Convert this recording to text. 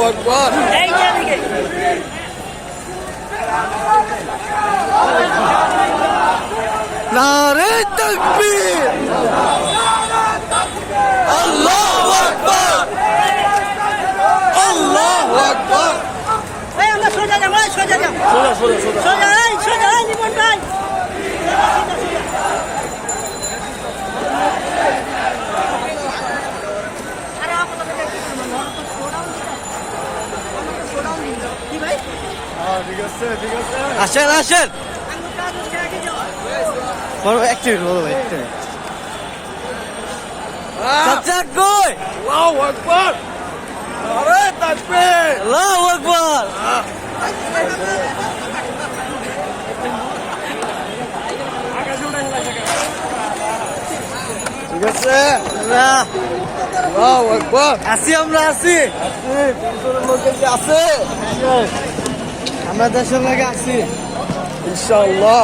আকবার। নারে তাকবীর, আল্লাহু আকবার, আল্লাহু আকবার। আমরা সোজা যাবো, সোজা যাবো, সোজা সোজা নিমন ভাই। আসেন আসেন, একটা মিনিট বলো ভাই, একটা মিনিট। চাচা কই? আল্লাহু আকবার, নারে তাকবীর, আল্লাহু আকবার। ঠিক আছে, আল্লাহু আকবার। আসি, আমরা আসি, আছে, আমরা দেশের লাগে আসি ইনশাআল্লাহ।